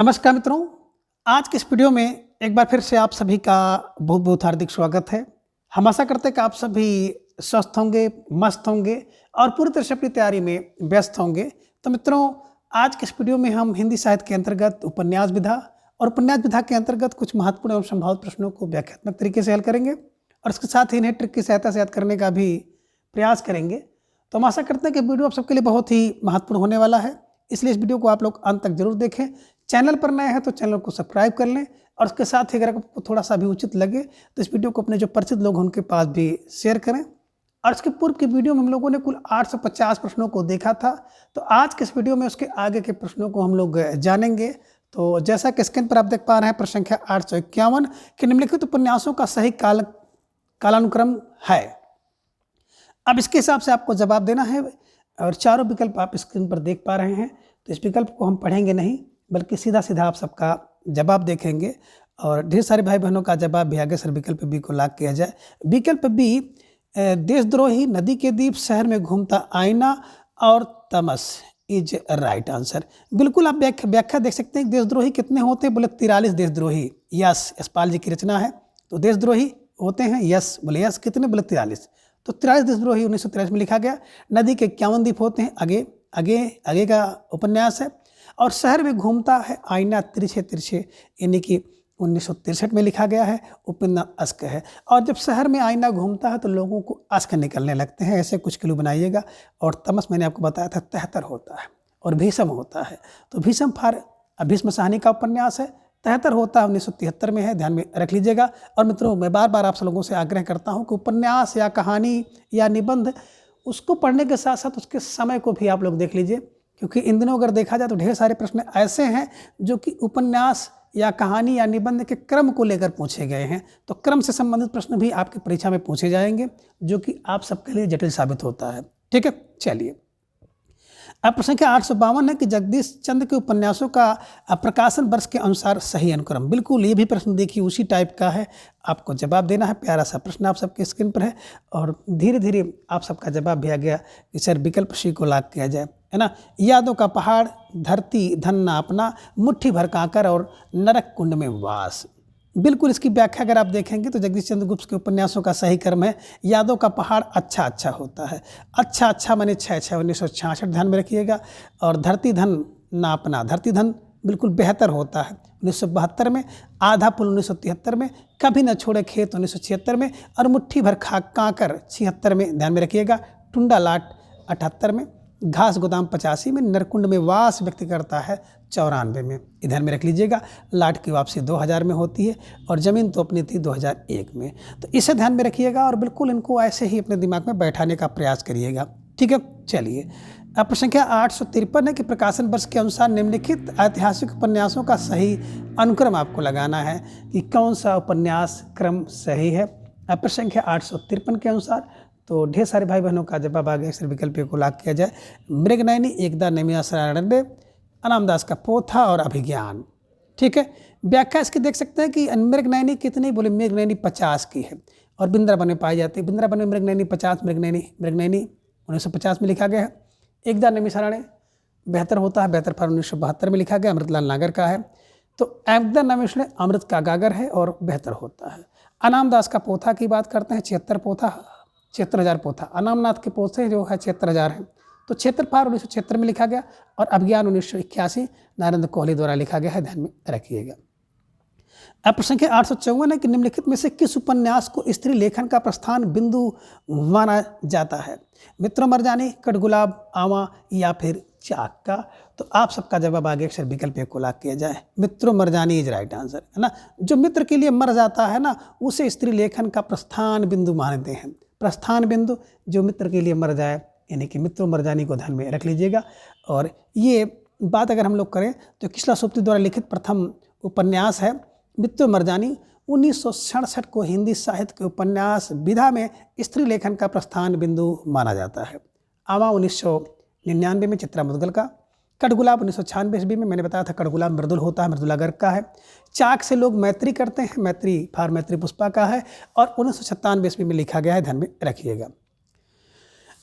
नमस्कार मित्रों, आज के इस वीडियो में एक बार फिर से आप सभी का बहुत बहुत हार्दिक स्वागत है। हम आशा करते हैं कि आप सभी स्वस्थ होंगे, मस्त होंगे और पूरी तरह से अपनी तैयारी में व्यस्त होंगे। तो मित्रों, आज के इस वीडियो में हम हिंदी साहित्य के अंतर्गत उपन्यास विधा और उपन्यास विधा के अंतर्गत कुछ महत्वपूर्ण एवं संभावित प्रश्नों को व्याख्यात्मक तरीके से हल करेंगे और इसके साथ ही इन्हें ट्रिक की सहायता से याद करने का भी प्रयास करेंगे। तो हम आशा करते हैं कि वीडियो आप सबके लिए बहुत ही महत्वपूर्ण होने वाला है, इसलिए इस वीडियो को आप लोग अंत तक जरूर देखें। चैनल पर नए हैं तो चैनल को सब्सक्राइब कर लें और उसके साथ ही अगर आपको थोड़ा सा भी उचित लगे तो इस वीडियो को अपने जो परिचित लोग हैं उनके पास भी शेयर करें। और इसके पूर्व की वीडियो में हम लोगों ने कुल 850 प्रश्नों को देखा था, तो आज के इस वीडियो में उसके आगे के प्रश्नों को हम लोग जानेंगे। तो जैसा कि स्क्रीन पर आप देख पा रहे हैं, प्रश्न संख्या 851 कि निम्नलिखित उपन्यासों का सही कालानुक्रम है। अब इसके हिसाब से आपको जवाब देना है और चारों विकल्प आप स्क्रीन पर देख पा रहे हैं। तो इस विकल्प को हम पढ़ेंगे नहीं, बल्कि सीधा सीधा आप सबका जवाब देखेंगे और ढेर सारे भाई बहनों का जवाब भी आगे सर विकल्प बी को लाग किया जाए। विकल्प बी, देशद्रोही, नदी के द्वीप, शहर में घूमता आईना और तमस इज राइट आंसर। बिल्कुल आप व्याख्या देख सकते हैं। देशद्रोही कितने होते हैं? बोले 43 देशद्रोही। यस, यशपाल जी की रचना है। तो देशद्रोही होते हैं यस, बोले यस कितने? बोले 43। तो 43 देशद्रोही 1943 में लिखा गया। नदी के 51 द्वीप होते हैं, आगे का उपन्यास है। और शहर में घूमता है आईना तिरछे तिरछे, यानी कि 1963 में लिखा गया है। उपन्यास अश्क है। और जब शहर में आईना घूमता है तो लोगों को अश्क निकलने लगते हैं, ऐसे कुछ क्लू बनाइएगा। और तमस मैंने आपको बताया था 73 होता है और भीषम होता है। तो भीषम भीष्म साहनी का उपन्यास है। 73 होता है 1973 में है, ध्यान में रख लीजिएगा। और मित्रों, मैं बार बार आप सब लोगों से आग्रह करता हूँ कि उपन्यास या कहानी या निबंध, उसको पढ़ने के साथ साथ उसके समय को भी आप लोग देख लीजिए, क्योंकि इन दिनों अगर देखा जाए तो ढेर सारे प्रश्न ऐसे हैं जो कि उपन्यास या कहानी या निबंध के क्रम को लेकर पूछे गए हैं। तो क्रम से संबंधित प्रश्न भी आपकी परीक्षा में पूछे जाएंगे, जो कि आप सबके लिए जटिल साबित होता है। ठीक है, चलिए। अब प्रश्न संख्या 852 है कि जगदीश चंद्र के उपन्यासों का प्रकाशन वर्ष के अनुसार सही अनुक्रम। बिल्कुल, ये भी प्रश्न देखिए उसी टाइप का है, आपको जवाब देना है। प्यारा सा प्रश्न आप सबके स्क्रीन पर है और धीरे धीरे आप सबका जवाब भी आ गया कि सर विकल्प सी को लाग किया जाए, है ना। यादों का पहाड़, धरती धन ना अपना, मुट्ठी भर कांकर और नरक कुंड में वास। बिल्कुल, इसकी व्याख्या अगर आप देखेंगे तो जगदीश चंद्र गुप्त के उपन्यासों का सही क्रम है यादों का पहाड़ अच्छा होता है। अच्छा माने 6 1966, ध्यान में रखिएगा। और धरती धन ना अपना, धरती धन बिल्कुल बेहतर होता है 1972 में। आधा पुल 1973 में। कभी न छोड़े खेत 1976 में। और मुट्ठी भर कांकर 76 में, ध्यान में रखिएगा। टुंडा लाट 78 में। घास गोदाम 85 में। नरकुंड में वास व्यक्त करता है 94 में, ध्यान में रख लीजिएगा। लाट की वापसी 2000 में होती है और ज़मीन तो अपनी थी 2001 में। तो इसे ध्यान में रखिएगा और बिल्कुल इनको ऐसे ही अपने दिमाग में बैठाने का प्रयास करिएगा। ठीक है, चलिए। अब प्रश्न संख्या 853 है कि प्रकाशन वर्ष के अनुसार निम्नलिखित ऐतिहासिक उपन्यासों का सही अनुक्रम आपको लगाना है कि कौन सा उपन्यास क्रम सही है। अब प्रश्न संख्या 853 के अनुसार तो ढेर सारे भाई बहनों का जवाब आ गया, विकल्प को लाग किया जाए। मृगनयनी, एकदा नैमिया सरानबे, अनामदास का पोथा और अभिज्ञान। ठीक है, व्याख्या इसकी देख सकते हैं कि मृगनयनी कितनी? बोले मृगनयनी 50 की है और बिंद्रावन में पाई जाती है। बिंद्रावन में मृगनयनी 50, मृगनयनी 1950 में लिखा गया है। एकदा नैमिया सराने बेहतर होता है, बेहतर फर 1972 में लिखा गया, अमृतलाल नागर का है। तो एकदा नैमिया अमृत का गागर है और बेहतर होता है। अनामदास का पोथा की बात करते हैं, 76,000 पोथा। अनामनाथ के पोथे जो है 76,000 है। तो क्षेत्रफल 1976 में लिखा गया और अभिज्ञान 1981 नारेंद्र कोहली द्वारा लिखा गया है, ध्यान में रखिएगा। अब प्रश्न संख्या 854 है कि निम्नलिखित में से किस उपन्यास को स्त्री लेखन का प्रस्थान बिंदु माना जाता है? मित्र मरजानी, कटगुलाब, आवा या फिर चाक का। तो आप सबका जवाब आगे अक्षर विकल्प को लाग किया जाए। मित्रों मरजानी इज राइट आंसर, है ना। जो मित्र के लिए मर जाता है ना, उसे स्त्री लेखन का प्रस्थान बिंदु मानते हैं। प्रस्थान बिंदु, जो मित्र के लिए मर जाए, यानी कि मित्रों मरजानी को ध्यान में रख लीजिएगा। और ये बात अगर हम लोग करें तो किसला सोपती द्वारा लिखित प्रथम उपन्यास है मित्रों मरजानी। 1967 को हिंदी साहित्य के उपन्यास विधा में स्त्री लेखन का प्रस्थान बिंदु माना जाता है। आवा 1999 में चित्रा मुदगल का। कटगुलाब 1996 ईस्वी में, मैंने बताया था कटगुलाब मृदुल होता है, मृदुला गर्ग का है। चाक से लोग मैत्री करते हैं, मैत्री पुष्पा का है और 1997 ईस्वी में लिखा गया है, ध्यान में रखिएगा।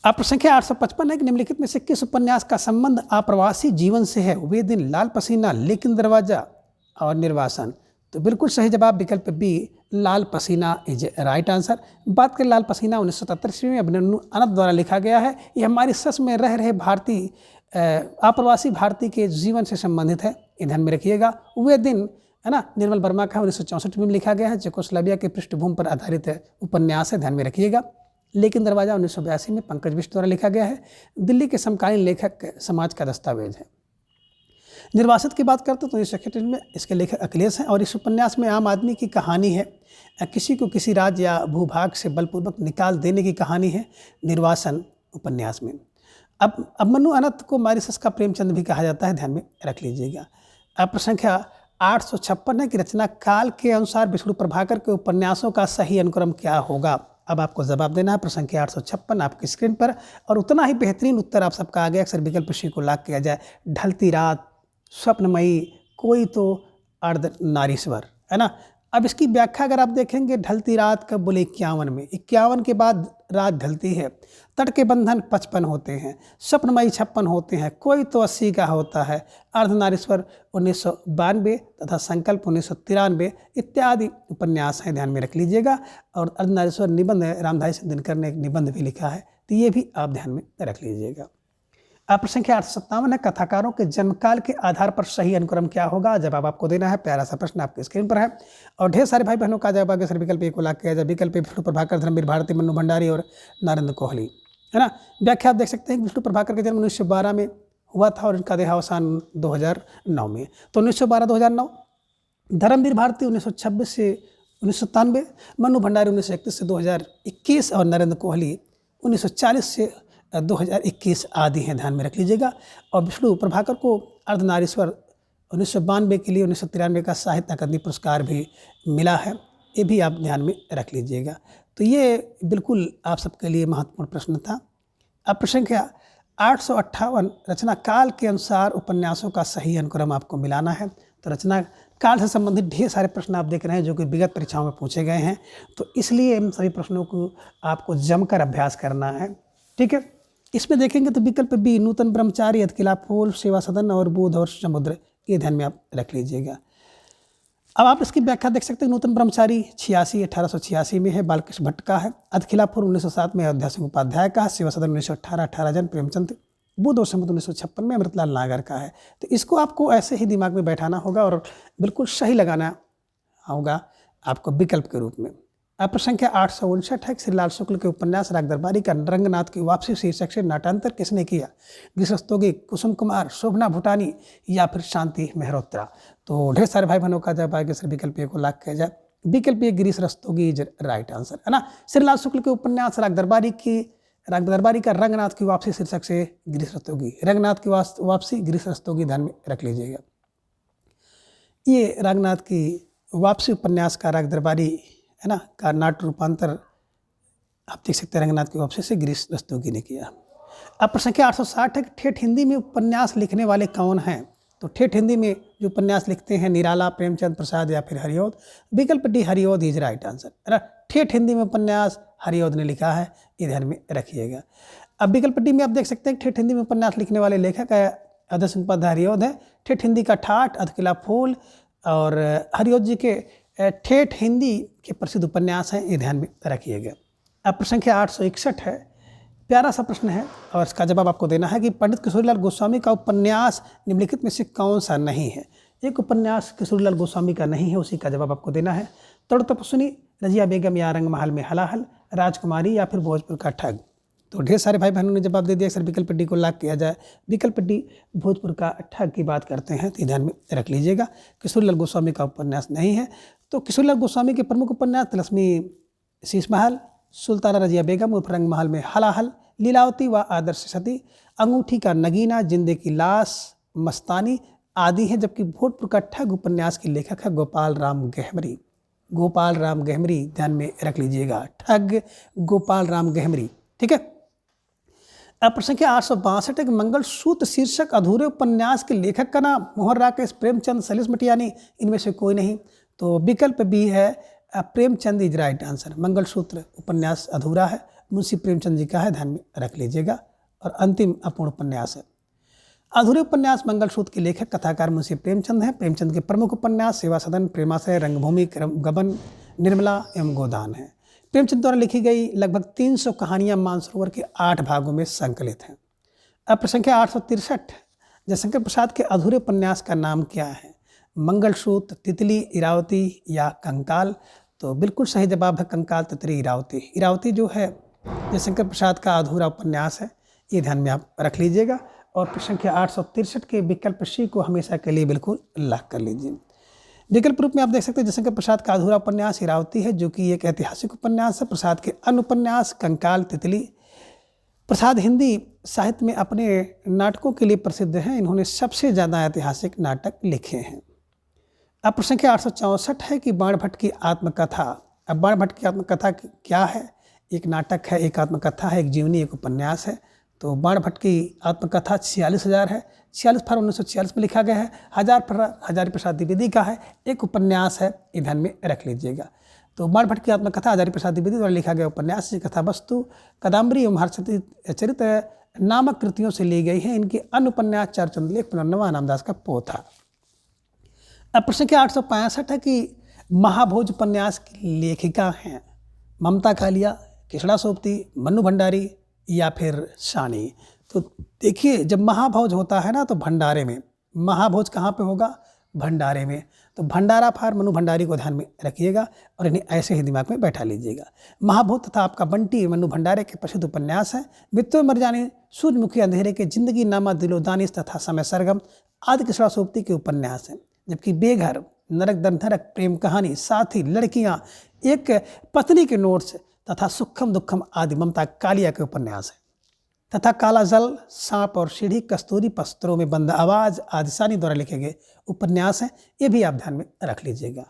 अब संख्या 855 है कि निम्नलिखित में से किस उपन्यास का संबंध आप्रवासी जीवन से है? वे दिन, लाल पसीना, लेकिन दरवाजा और निर्वासन। तो बिल्कुल सही जवाब विकल्प बी, लाल पसीना इज राइट आंसर। बात करें लाल पसीना 1977 ईस्वी में अभिमन्यु अनंत द्वारा लिखा गया है। ये हमारी सच में रह रहे भारतीय आप्रवासी भारतीय के जीवन से संबंधित है, ये ध्यान में रखिएगा। वे दिन है ना, निर्मल वर्मा का 1964 में लिखा गया है, चेकोस्लोवाकिया की पृष्ठभूमि पर आधारित उपन्यास है, ध्यान में रखिएगा। लेकिन दरवाजा 1982 में पंकज बिष्ट द्वारा लिखा गया है, दिल्ली के समकालीन लेखक समाज का दस्तावेज है। निर्वासित की बात करते तो 1961 में इसके लेखक अखिलेश हैं और इस उपन्यास में आम आदमी की कहानी है, किसी को किसी राज्य या भूभाग से बलपूर्वक निकाल देने की कहानी है निर्वासन उपन्यास में। अब अभिमन्यु अनंत को मॉरिशस का प्रेमचंद भी कहा जाता है, ध्यान में रख लीजिएगा। अब प्रश्न संख्या 856 है कि रचना काल के अनुसार विष्णु प्रभाकर के उपन्यासों का सही अनुक्रम क्या होगा? अब आपको जवाब देना है। प्रश्न संख्या 856 आपकी स्क्रीन पर, और उतना ही बेहतरीन उत्तर आप सबका आ गया। अक्सर विकल्प सी को लाख किया जाए, ढलती रात, स्वप्नमयी, कोई तो अर्धनारीश्वर, है ना। अब इसकी व्याख्या अगर आप देखेंगे, ढलती रात कब बोले? 51 में, 51 के बाद रात ढलती है। तट के बंधन 55 होते हैं, स्वप्नमयी 56 होते हैं, कोई तो 80 का होता है, अर्धनारीश्वर 1992 तथा संकल्प 1993 इत्यादि उपन्यास हैं, ध्यान में रख लीजिएगा। और अर्धनारीश्वर निबंध रामधारी सिंह दिनकर ने एक निबंध भी लिखा है, तो ये भी आप ध्यान में रख लीजिएगा। प्रश्न संख्या 857 है, कथाकारों के जन्मकाल के आधार पर सही अनुक्रम क्या होगा? जवाब आपको देना है। प्यारा सा प्रश्न आपके स्क्रीन पर है और ढेर सारे भाई बहनों का जवाब आगे सर विकल्प ए को लाख किया जाए। विकल्प ए विष्णु प्रभाकर, धर्मवीर भारती, मन्नू भंडारी और नरेंद्र कोहली, है ना। व्याख्या आप देख सकते हैं कि विष्णु प्रभाकर का जन्म 1912 में हुआ था और इनका देहावसान 2009 में। तो 1912-2009, धर्मवीर भारती 1926 से 1997, मन्नू भंडारी 1931 से 2021 और नरेंद्र कोहली 1940 से 2021 आदि हैं, ध्यान में रख लीजिएगा। और विष्णु प्रभाकर को अर्धनारीश्वर 1992 के लिए 1993 का साहित्य अकादमी पुरस्कार भी मिला है, ये भी आप ध्यान में रख लीजिएगा। तो ये बिल्कुल आप सबके लिए महत्वपूर्ण प्रश्न था। अब प्रश्न संख्या 858, रचना काल के अनुसार उपन्यासों का सही अनुक्रम आपको मिलाना है। तो रचना काल से संबंधित ढेर सारे प्रश्न आप देख रहे हैं जो कि विगत परीक्षाओं में पूछे गए हैं, तो इसलिए इन सभी प्रश्नों को आपको जमकर अभ्यास करना है, ठीक है। इसमें देखेंगे तो विकल्प बी, नूतन ब्रह्मचारी, अधकिला फूल, सेवा सदन और बोध और समुद्र, ये ध्यान में आप रख लीजिएगा। अब आप इसकी व्याख्या देख सकते हैं। नूतन ब्रह्मचारी 1886 में है, बालकृष्ण भट्ट का है। अधकिला फूल 1907 में अयोध्या सिंह उपाध्याय का है। सेवा सदन 1918 18 जन प्रेमचंद। बोध और समुद्र 1956 में अमृतलाल नागर का है। तो इसको आपको ऐसे ही दिमाग में बैठाना होगा और बिल्कुल सही लगाना होगा आपको विकल्प के रूप में। अब प्रश्न संख्या 859 है, श्रीलाल शुक्ल के उपन्यास राग दरबारी का रंगनाथ की वापसी शीर्षक से नाटांतर किसने किया? गिरिश कुसुम कुमार, शोभना भूटानी या फिर शांति मेहरोत्रा। तो ढेर सारे भाई बहनों का जवाब आएगा सर विकल्प ए को लाख किया जाए। विकल्प A Girish Rastogi is right answer, है ना। श्रीलाल शुक्ल के उपन्यास राग दरबारी का रंगनाथ की वापसी शीर्षक से गिरीश रस्तोगी, रंगनाथ की वापसी गिरीश रस्तोगी, ध्यान में रख लीजिएगा। ये रंगनाथ की वापसी उपन्यास का राग दरबारी, है ना, का नाट्य रूपांतर आप देख सकते हैं रंगनाथ की वापसी से गिरीश रस्तोगी ने किया। अब प्रश्न संख्या 860 है कि ठेठ हिंदी में उपन्यास लिखने वाले कौन हैं? तो ठेठ हिंदी में जो उपन्यास लिखते हैं निराला, प्रेमचंद प्रसाद या फिर हरिओद। विकल्प D, Hariaudh is right answer, है ना। ठेठ हिंदी में उपन्यास हरिओद ने लिखा है, ये ध्यान में रखिएगा। अब विकल्प डी में आप देख सकते हैं ठेठ हिंदी में उपन्यास लिखने वाले लेखक अधर सिंह उपाध्याय हरिओद है। ठेठ हिंदी का ठाठ, अधकिला फूल और हरिओद जी के ठेठ हिंदी के प्रसिद्ध उपन्यास हैं, ये ध्यान में रखिएगा। अब प्रश्न संख्या 861 है, प्यारा सा प्रश्न है और इसका जवाब आपको देना है कि पंडित किशोरीलाल गोस्वामी का उपन्यास निम्नलिखित में से कौन सा नहीं है? एक उपन्यास किशोरीलाल गोस्वामी का नहीं है, उसी का जवाब आपको देना है। तड़ो तपस्विनी, रजिया बेगम या रंग महल में हलाहल, राजकुमारी या फिर भोजपुर का ठग। तो ढेर सारे भाई बहनों ने जवाब दे दिया। सर विकल्प डी को लाख किया जाए। विकल्प डी, भोजपुर का ठग की बात करते हैं, तो ध्यान में रख लीजिएगा। किशोरीलाल गोस्वामी का उपन्यास नहीं है। तो किशोरीलाल गोस्वामी के प्रमुख उपन्यास तिलस्मी शीश महल, सुल्ताना रजिया बेगम उर्फ रंग महल में हलाहल, लीलावती व आदर्श सती, अंगूठी का नगीना, जिंदे की लाश, मस्तानी आदि हैं। जबकि भोजपुर का ठग उपन्यास के लेखक है गोपाल राम गहमरी। गोपाल राम गहमरी, ध्यान में रख लीजिएगा। ठग गोपाल राम गहमरी, ठीक है। अब प्रश्न संख्या 862 है कि मंगलसूत्र शीर्षक अधूरे उपन्यास के लेखक का नाम मोहन राकेश, प्रेमचंद, सलीस मटियानी, इनमें से कोई नहीं। तो विकल्प बी है, Premchand is right answer. Mangalsutra उपन्यास अधूरा है मुंशी प्रेमचंद जी का है, ध्यान में रख लीजिएगा। और अंतिम अपूर्ण उपन्यास है। अधूरे उपन्यास मंगलसूत्र के लेखक कथाकार मुंशी प्रेमचंद हैं। प्रेमचंद के प्रमुख उपन्यास सेवा सदन, प्रेमाश्रय, रंगभूमि, गबन, निर्मला एवं गोदान हैं। प्रेमचंद द्वारा लिखी गई लगभग 300 कहानियां मानसरोवर के 8 भागों में संकलित हैं। अब प्रश्न संख्या 863, जयशंकर प्रसाद के अधूरे उपन्यास का नाम क्या है? मंगलसूत्र, तितली, इरावती या कंकाल? तो बिल्कुल सही जवाब है कंकाल, तितली, इरावती। इरावती जो है जयशंकर प्रसाद का अधूरा उपन्यास है, ये ध्यान में आप रख लीजिएगा। और प्रश्न संख्या 863 के विकल्प सी को हमेशा के लिए बिल्कुल लॉक कर लीजिए। विकल्प रूप में आप देख सकते हैं जयशंकर प्रसाद का अधूरा उपन्यास इरावती है, जो कि एक ऐतिहासिक उपन्यास है। प्रसाद के अन्य उपन्यास कंकाल, तितली। प्रसाद हिंदी साहित्य में अपने नाटकों के लिए प्रसिद्ध हैं। इन्होंने सबसे ज़्यादा ऐतिहासिक नाटक लिखे हैं। अब प्रश्न संख्या 864 है कि बाणभट्ट की आत्मकथा। अब बाणभट्ट की आत्मकथा क्या है? एक नाटक है, एक आत्मकथा है, एक जीवनी, एक उपन्यास है। तो बाणभट्ट की आत्मकथा 46,000 है। 46 फरवरी 1946 में लिखा गया है। हजारी प्रसाद द्विवेदी का है, एक उपन्यास है, ये ध्यान में रख लीजिएगा। तो बाणभट्ट की आत्मकथा हजारी प्रसाद द्विवेदी द्वारा लिखा गया उपन्यास। कथा वस्तु कादम्बरी एवं हर्षचरित्र नामक कृतियों से ली गई है। इनके अन्य उपन्यास चारचंद लेख, पुनर्नवा, रामदास का पोथा। अब प्रश्न संख्या 865 है कि महाभोज उपन्यास की लेखिका हैं ममता कालिया, कृष्णा सोबती, मन्नू भंडारी या फिर सानी? तो देखिए, जब महाभोज होता है ना तो भंडारे में। महाभोज कहाँ पे होगा? भंडारे में। तो भंडारा फार मनु भंडारी को ध्यान में रखिएगा और इन्हें ऐसे ही दिमाग में बैठा लीजिएगा। महाभोज तथा आपका बंटी मनु भंडारे के प्रसिद्ध उपन्यास है। मित्तों मरजानी, सूर्यमुखी, अंधेरे के, जिंदगी नामा, दिलोदानिश तथा समय सरगम आदि कृष्णा सोबती के उपन्यास हैं। जबकि बेघर, नरक दंधरक, प्रेम कहानी, साथी, लड़कियां, एक पत्नी के नोट्स तथा सुखम दुखम आदि ममता कालिया के उपन्यास हैं। तथा काला जल, सांप और सीढ़ी, कस्तूरी पत्रों में बंद आवाज आदि सानी द्वारा लिखे गए उपन्यास हैं। ये भी आप ध्यान में रख लीजिएगा।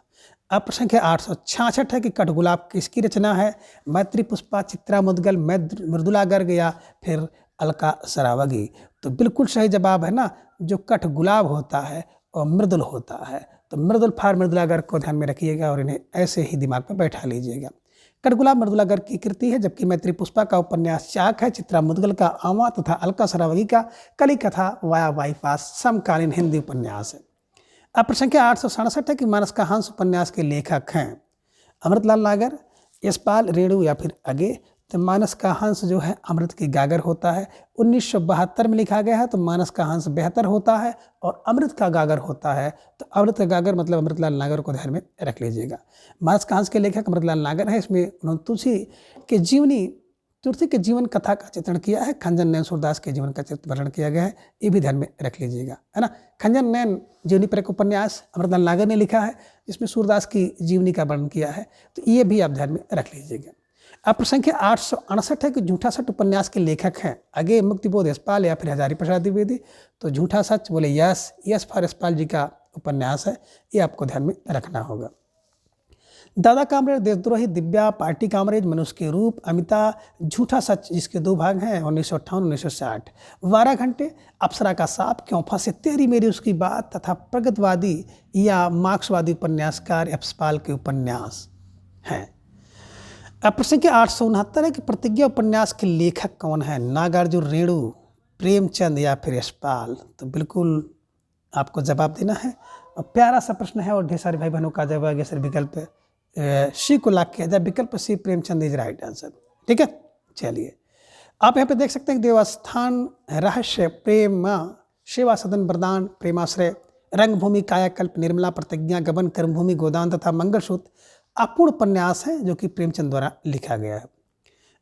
अब प्रश्न संख्या 866 है कि कठगुलाब किसकी रचना है? मैत्री पुष्पा, चित्रा मुदगल, मृदुला गर्ग या फिर अलका सरावगी? तो बिल्कुल सही जवाब है ना, जो कठगुलाब होता है और मृदुल होता है। तो मृदुल फार मृदुला गर्ग को ध्यान में रखिएगा और इन्हें ऐसे ही दिमाग में बैठा लीजिएगा। कठगुलाब मृदुला गर्ग की कृति है, जबकि मैत्री पुष्पा का उपन्यास चाक है। चित्रा मुदगल का आवा तथा अलका सरावगी का कली कथा वाया बाईपास समकालीन हिंदी उपन्यास है। अब प्रश्न संख्या 867 है कि मानस का हंस उपन्यास के लेखक हैं अमृतलाल नागर, यशपाल, रेणु या फिर अगे? तो मानस का हंस जो है अमृत की गागर होता है। 1972 में लिखा गया है। तो मानस का हंस बेहतर होता है और अमृत का गागर होता है। तो अमृत का गागर मतलब अमृतलाल नागर को ध्यान में रख लीजिएगा। मानस का हंस के लेखक अमृतलाल नागर है। इसमें उन्होंने तुलसी के जीवन कथा का चित्रण किया है। खंजन नैन सूरदास के जीवन का चित्र वर्णन किया गया है, ये भी ध्यान में रख लीजिएगा, है ना। खंजन नैन जीवनी पर एक उपन्यास अमृतलाल नागर ने लिखा है, जिसमें सूरदास की जीवनी का वर्णन किया है। तो ये भी आप ध्यान में रख लीजिएगा। अब प्रश्न संख्या 868 है कि झूठा सच उपन्यास के लेखक हैं अगे, मुक्तिबोध, यशपाल या फिर हजारी प्रसाद द्विवेदी? तो झूठा सच बोले यश फॉर यशपाल जी का उपन्यास है, ये आपको ध्यान में रखना होगा। दादा कामरेज, देशद्रोही, दिव्या, पार्टी कामरेज, मनुष्य के रूप, अमिता, झूठा सच, जिसके 2 भाग हैं 1958-1960, 12 घंटे, अप्सरा का सांप, क्यों फंसे तेरी मेरी उसकी बात तथा प्रगतिवादी या मार्क्सवादी उपन्यासकार यशपाल के उपन्यास हैं। अब प्रश्न संख्या 869 है कि प्रतिज्ञा उपन्यास के लेखक कौन है? नागार्जुन, रेणु, प्रेमचंद या फिर यशपाल? तो बिल्कुल आपको जवाब देना है और प्यारा सा प्रश्न है और ढेर सारे भाई बहनों का जवाब सर विकल्प सी को लाख किया जाए। विकल्प सी प्रेमचंद इज राइट आंसर। ठीक है, चलिए आप यहाँ पे देख सकते हैं देवस्थान, रहस्य, प्रेम, सेवा सदन, वरदान, प्रेमाश्रय, रंगभूमि, कायाकल्प, निर्मला, प्रतिज्ञा, गबन, कर्मभूमि, गोदान तथा मंगलसूत्र अपूर्ण उपन्यास है जो कि प्रेमचंद द्वारा लिखा गया है।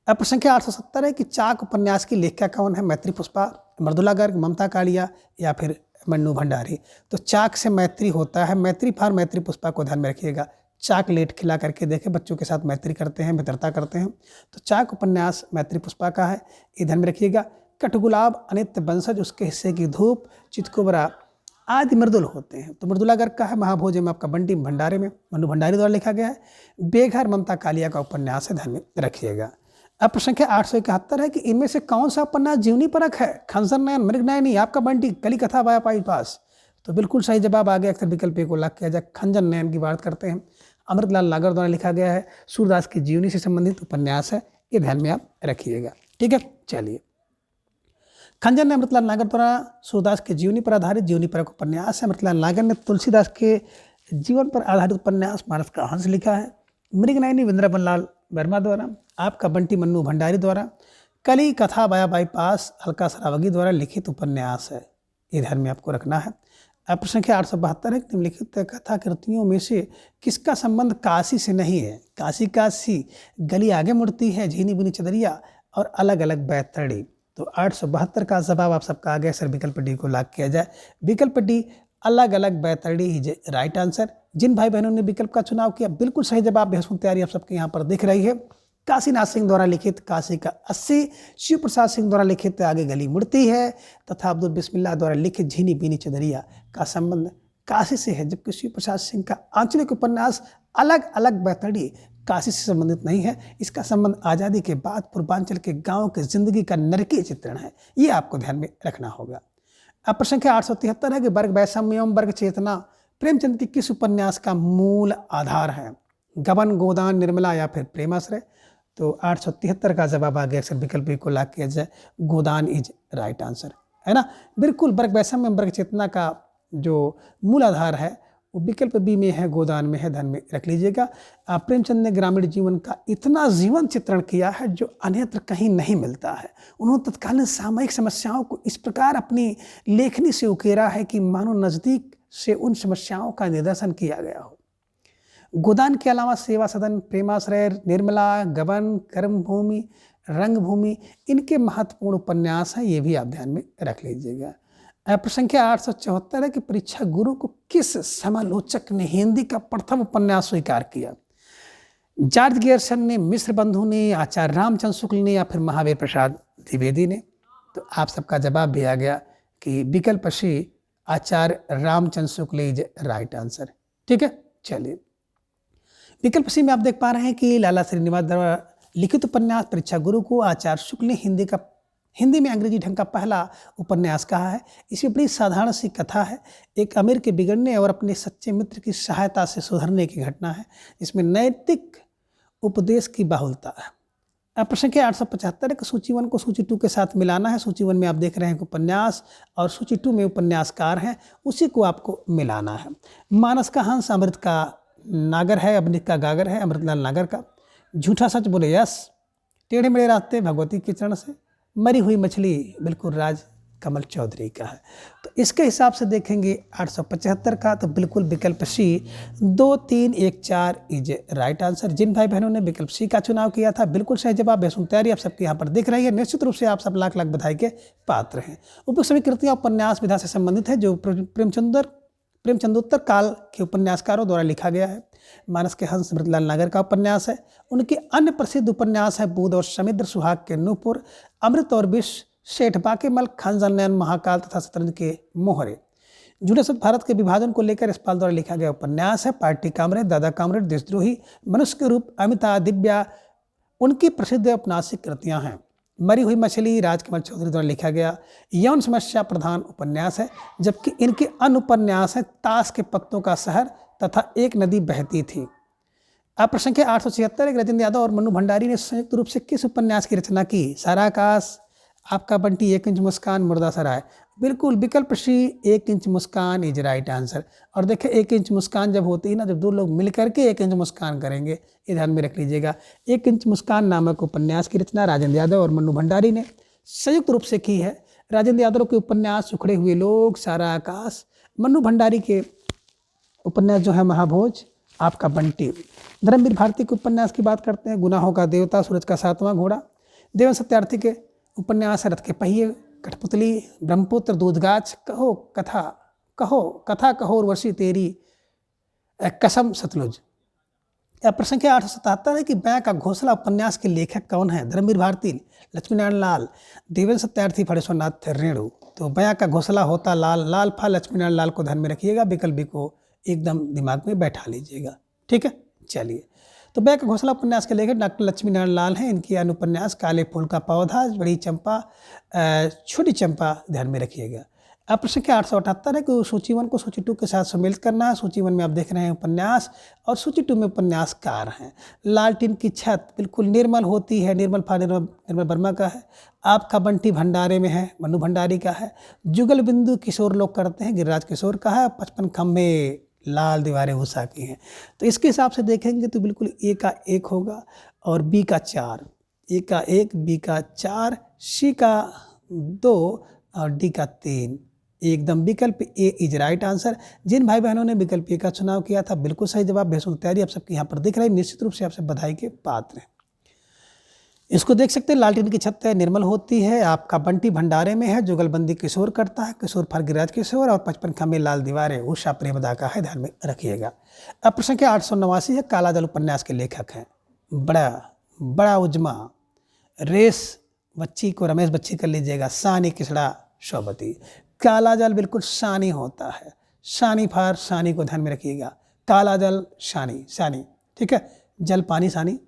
अब प्रश्न संख्या 870 है कि चाक उपन्यास की लेखिका कौन है? मैत्री पुष्पा, मृदुला गर्ग, ममता कालिया या फिर मन्नू भंडारी? तो चाक से मैत्री होता है। मैत्री फार मैत्री पुष्पा को ध्यान में रखिएगा। चाक लेट खिला करके देखे, बच्चों के साथ मैत्री करते हैं, मित्रता करते हैं। तो चाक उपन्यास मैत्री पुष्पा का है, ये ध्यान में रखिएगा। कठगुलाब, अनित्य वंशज, उसके हिस्से की धूप, चितकोबरा आदि मृदुल होते हैं। तो मृदुला गर्ग का है महाभोज में आपका बंटी भंडारे में मनु भंडारी द्वारा लिखा गया है। बेघर ममता कालिया का उपन्यास है, ध्यान में रखिएगा। अब प्रश्न संख्या 871 है कि इनमें से कौन सा उपन्यास जीवनी परक है? खंजन नयन, मृगनयनी, आपका बंटी, कली कथा, वाया पास? तो बिल्कुल सही जवाब आ गया। अक्सर विकल्प को लाख किया जाए। खंजन नयन की बात करते हैं, अमृतलाल नागर द्वारा लिखा गया है, सूरदास की जीवनी से संबंधित उपन्यास है, ये ध्यान में आप रखिएगा। ठीक है, चलिए। खंजर ने अमृतलाल नागर द्वारा सूरदास के जीवनी पर आधारित जीवनी पर एक उपन्यास है। अमृतलाल नागर ने तुलसीदास के जीवन पर आधारित उपन्यास मानस का हंस लिखा है। मृगनयनी वृंदावन लाल वर्मा द्वारा, आपका बंटी मन्नू भंडारी द्वारा, कली कथा बाया बाईपास अलका सरावगी द्वारा लिखित उपन्यास है। ये ध्यान में आपको रखना है। प्रश्न संख्या 872 है, निम्नलिखित कथा कृतियों में से किसका संबंध काशी से नहीं है? काशी काशी, गली आगे मुड़ती है, झीनी बुनी चदरिया और अलग अलग बैतरणी। तो 872 का जवाब आप सबका आ गया सर। विकल्प डी को लॉक किया जाए। विकल्प डी अलग अलग बैतरणी इज राइट आंसर। जिन भाई बहनों ने विकल्प का चुनाव किया बिल्कुल सही जवाब। बेहसून तैयारी आप सबके यहाँ पर दिख रही है। काशीनाथ सिंह द्वारा लिखित काशी का 80, शिव प्रसाद सिंह द्वारा लिखित आगे गली मुड़ती है तथा अब्दुल बिस्मिल्लाह द्वारा लिखित झीनी बीनी चदरिया का संबंध काशी से है, जबकि शिव प्रसाद सिंह का आंचलिक उपन्यास अलग अलग बैतरणी काशी से संबंधित नहीं है। इसका संबंध आज़ादी के बाद पूर्वांचल के गाँव की जिंदगी का नरकीय चित्रण है। ये आपको ध्यान में रखना होगा। अब प्रश्न संख्या 873 है कि वर्ग वैषम्य एवं वर्ग चेतना प्रेमचंद की किस उपन्यास का मूल आधार है? गबन, गोदान, निर्मला या फिर प्रेमाश्रय? तो 873 का जवाब आ गया अक्सर। विकल्प को लॉक किया जाए। गोदान इज राइट आंसर, है ना। बिल्कुल, वर्ग वैषम्य एवं वर्ग चेतना का जो मूल आधार है वो विकल्प बी में है, गोदान में है। ध्यान में रख लीजिएगा। प्रेमचंद ने ग्रामीण जीवन का इतना जीवन चित्रण किया है जो अन्यत्र कहीं नहीं मिलता है। उन्होंने तत्कालीन सामयिक समस्याओं को इस प्रकार अपनी लेखनी से उकेरा है कि मानो नज़दीक से उन समस्याओं का निदर्शन किया गया हो। गोदान के अलावा सेवा सदन, प्रेमाश्रय, निर्मला, गबन, कर्मभूमि, रंगभूमि इनके महत्वपूर्ण उपन्यास हैं। ये भी आप ध्यान में रख लीजिएगा। प्रश्न संख्या 874 है कि परीक्षा गुरु को किस समालोचक ने हिंदी का प्रथम उपन्यास स्वीकार किया? जॉर्ज गियर्सन ने, मिश्र बंधु ने, आचार्य रामचंद्र शुक्ल ने या फिर महावीर प्रसाद द्विवेदी ने? तो आप सबका जवाब भी आ गया कि विकल्प सी आचार्य Ramchandra Shukla is right answer. ठीक है, चलिए। विकल्प सी में आप देख पा रहे हैं कि लाला श्रीनिवास द्वारा लिखित उपन्यास परीक्षा गुरु को आचार्य शुक्ल ने हिंदी में अंग्रेजी ढंग का पहला उपन्यास कहा है। इसमें बड़ी साधारण सी कथा है। एक अमीर के बिगड़ने और अपने सच्चे मित्र की सहायता से सुधरने की घटना है। इसमें नैतिक उपदेश की बाहुलता है। प्रश्न के 875 के सूची 1 को सूची 2 के साथ मिलाना है। सूची 1 में आप देख रहे हैं उपन्यास और सूची 2 में उपन्यासकार हैं, उसी को आपको मिलाना है। मानस का हंस अमृत का नागर है, अमृत का गागर है अमृतलाल नागर का। झूठा सच बोले यश, टेढ़े मेढ़े रास्ते भगवती के चरण से, मरी हुई मछली बिल्कुल राज कमल चौधरी का है। तो इसके हिसाब से देखेंगे 875 का, तो बिल्कुल विकल्प सी 2, 3, 1, 4 इज राइट आंसर। जिन भाई बहनों ने विकल्प सी का चुनाव किया था बिल्कुल सही जवाब। बेहसून तैयारी आप सबके यहाँ पर दिख रही है। निश्चित रूप से आप सब लाख लाख बधाई के पात्र हैं। उपयुक्त सभी कृतियाँ उपन्यास विधा से संबंधित है जो प्रेमचंदोत्तर काल के उपन्यासकारों द्वारा लिखा गया है। मानस के हंस अमृतलाल नागर का उपन्यास है। उनके अन्य प्रसिद्ध उपन्यास है बूंद और समुद्र, सुहाग के नूपुर, अमृत और विष, सेठ बाकेमल, खंजर नयन, महाकाल तथा शतरंज के मोहरे। झूठे सत्य भारत के विभाजन को लेकर यशपाल द्वारा लिखा गया उपन्यास है। पार्टी कामरेड, दादा कामरेड, देशद्रोही, मनुष्य के रूप, अमिता, दिव्या उनकी प्रसिद्ध औपन्यासिक कृतियाँ हैं। मरी हुई मछली राजकमल चौधरी द्वारा लिखा गया यौन समस्या प्रधान उपन्यास है, जबकि इनके अन्य उपन्यास हैं ताश के पत्तों का शहर तथा एक नदी बहती थी। अब प्रश्न के 876 राजेंद्र यादव और मन्नू भंडारी ने संयुक्त रूप से किस उपन्यास की रचना की? सारा आकाश, आपका बंटी, 1 इंच मुस्कान, मुर्दासराय। बिल्कुल विकल्प सी 1 inch Muskan is right answer. और देखिए 1 इंच मुस्कान जब होती है ना, जब दो लोग मिलकर के 1 इंच मुस्कान करेंगे, ये ध्यान में रख लीजिएगा। 1 इंच मुस्कान नामक उपन्यास की रचना राजेंद्र यादव और मन्नू भंडारी ने संयुक्त रूप से की है। राजेंद्र यादव के उपन्यास उखड़े हुए लोग, सारा आकाश, मन्नू भंडारी के उपन्यास जो है महाभोज, आपका बंटी। धर्मवीर भारती के उपन्यास की बात करते हैं, गुनाहों का देवता, सूरज का 7वां घोड़ा। देवेंद्र सत्यार्थी के उपन्यास है रथ के पहिए, कठपुतली, ब्रह्मपुत्र, दूधगाछ, कहो कथा कहो उर्वशी तेरी, कसम, सतलुज। प्रश्न के 877 है कि बयां का घोंसला उपन्यास के लेखक कौन है? धर्मवीर भारती, लक्ष्मीनारायण लाल, देवेंद्र सत्यार्थी, फणेश्वरनाथ रेणु। तो बयां का घोंसला होता लाल फा लक्ष्मीनारायण लाल को ध्यान में रखिएगा। विकल्प को एकदम दिमाग में बैठा लीजिएगा। ठीक है, चलिए। तो बयां का घोंसला उपन्यास के लेखक डॉक्टर लक्ष्मीनारायण लाल हैं। इनकी अन्य उपन्यास काले फूल का पौधा, बड़ी चंपा, छोटी चंपा ध्यान में रखिएगा। अब प्रश्न संख्या 878 है कि सूची 1 को सूची 2 के साथ सम्मिलित करना है। सूची 1 में आप देख रहे हैं उपन्यास और सूची 2 में उपन्यासकार हैं। लालटेन की छत बिल्कुल निर्मल होती है, निर्मल वर्मा का है। आपका बंटी भंडारे में है, मनु भंडारी का है। जुगल बिंदु किशोर लोग करते हैं, गिरिराज किशोर का है। 55 खंभे लाल दीवारें उषा की हैं। तो इसके हिसाब से देखेंगे तो बिल्कुल ए का 1 होगा और बी का 4। ए का 1, बी का 4, सी का 2 और डी का 3। एकदम विकल्प ए इज राइट आंसर। जिन भाई बहनों ने विकल्प ए का चुनाव किया था बिल्कुल सही जवाब। बेहद तैयारी आप सबकी यहाँ पर दिख रही है, निश्चित रूप से आपसे बधाई के पात्र हैं। इसको देख सकते हैं, लालटेन की छत है, निर्मल होती है। आपका बंटी भंडारे में है, जुगलबंदी किशोर करता है, किशोर फर गिरिराज किशोर और 55 खंभे लाल दीवारें उषा प्रेमदा का है, ध्यान में रखिएगा। अब प्रश्न संख्या 889 है, कालाजल उपन्यास के लेखक हैं बड़ा उजमा, रेस बच्ची को रमेश बच्ची कर लीजिएगा, सानी किसड़ा शोभती। कालाजल बिल्कुल सानी होता है, सानी फार सानी को ध्यान में रखिएगा। कालाजल सानी, ठीक है, जल पानी सानी।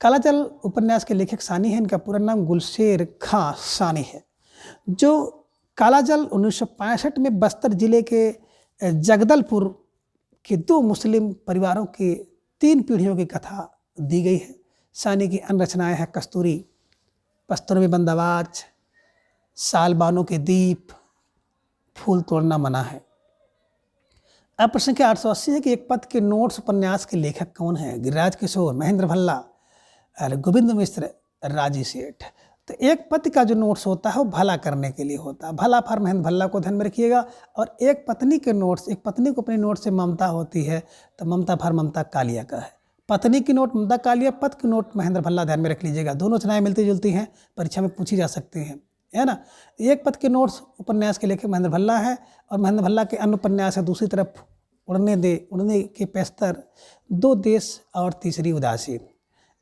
कालाजल उपन्यास के लेखक सानी हैं, इनका पूरा नाम गुलशेर खां सानी है। जो कालाजल 1965 में बस्तर जिले के जगदलपुर के 2 मुस्लिम परिवारों की 3 पीढ़ियों की कथा दी गई है। सानी की अन्य रचनाएं हैं कस्तूरी, पस्तूर में बंदवाज, सालबानों के दीप, फूल तोड़ना मना है। अब प्रश्न संख्या 880 है कि एक पद के नोट्स उपन्यास के लेखक कौन है? गिरिराज किशोर, महेंद्र भल्ला, गोविंद मिश्र, राजी सेठ। तो एक पति का जो नोट्स होता है वो भला करने के लिए होता है, भला फॉर महेंद्र भल्ला को ध्यान में रखिएगा। और एक पत्नी के नोट्स, एक पत्नी को अपने नोट से ममता होती है तो ममता फॉर ममता कालिया का है। पत्नी की नोट ममता कालिया, पद की नोट महेंद्र भल्ला, ध्यान में रख लीजिएगा। दोनों रचनाएं मिलती जुलती हैं, परीक्षा में पूछी जा सकती हैं, है ना। एक पद के नोट्स उपन्यास के लेखक महेंद्र भल्ला है और महेंद्र भल्ला के अन्य उपन्यास है दूसरी तरफ उड़ने के पेस्तर, 2 देश और तीसरी उदासी।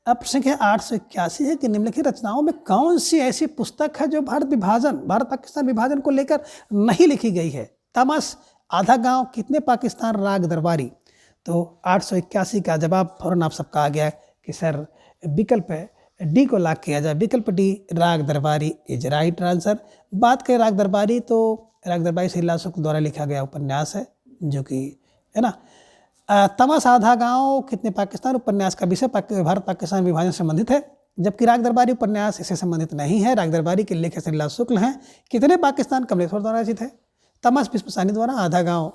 अब प्रश्न है 881 है कि निम्नलिखित रचनाओं में कौन सी ऐसी पुस्तक है जो भारत पाकिस्तान विभाजन को लेकर नहीं लिखी गई है? तमस, आधा गांव, कितने पाकिस्तान, राग दरबारी। तो 881 का जवाब फौरन आप सबका आ गया कि सर विकल्प डी को लॉक किया जाए। विकल्प डी राग दरबारी इज राइट आंसर। बात करें राग दरबारी तो राग दरबारी श्रीलाल शुक्ल द्वारा लिखा गया उपन्यास है, जो कि है ना। तमस, आधा गांव, कितने पाकिस्तान उपन्यास का विषय भारत पाकिस्तान विभाजन से संबंधित है, जबकि राग दरबारी उपन्यास इससे संबंधित नहीं है। राग दरबारी के लेखक श्रीलाल शुक्ल हैं। कितने पाकिस्तान कमलेश्वर द्वारा रचित है। तमस विश्व सानी द्वारा, आधा गांव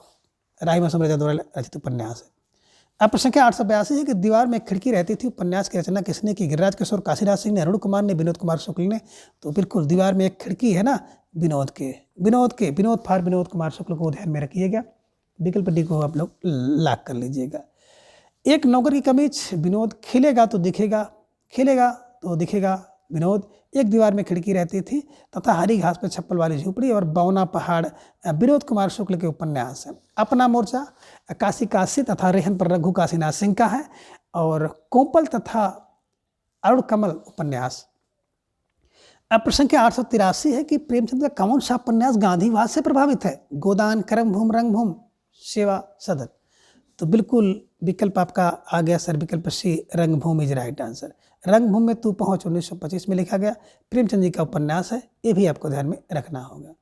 राही मौसम रजा द्वारा रचित उपन्यास है। अब प्रश्न संख्या 882 है कि दीवार में एक खिड़की रहती थी उपन्यास की रचना किसने की? गिरिराज किशोर, काशीराज सिंह ने, अरुण कुमार ने, विनोद कुमार शुक्ल ने। तो बिल्कुल दीवार में एक खिड़की है ना, विनोद कुमार शुक्ल को ध्यान में रखिएगा। विकल्प डी को आप लोग लॉक कर लीजिएगा। एक नौकर की कमीज, विनोद, खिलेगा तो दिखेगा विनोद। एक दीवार में खिड़की रहती थी तथा हरी घास पर छप्पल वाली झोपड़ी और बौना पहाड़ विनोद कुमार शुक्ल के उपन्यास है। अपना मोर्चा काशी तथा रेहन पर रघु काशीनाथ सिंह का है। और कोपल तथा अरुण कमल उपन्यास। अब प्रश्न संख्या 883 है कि प्रेमचंद का कौन सा उपन्यास गांधीवाद से प्रभावित है? गोदान, कर्मभूम, रंगभूम, सेवा सदन। तो बिल्कुल विकल्प आपका आ गया सर, विकल्प सी रंगभूमि इज राइट आंसर। रंगभूमि में तू पहुंच 1925 में लिखा गया, प्रेमचंद जी का उपन्यास है, ये भी आपको ध्यान में रखना होगा।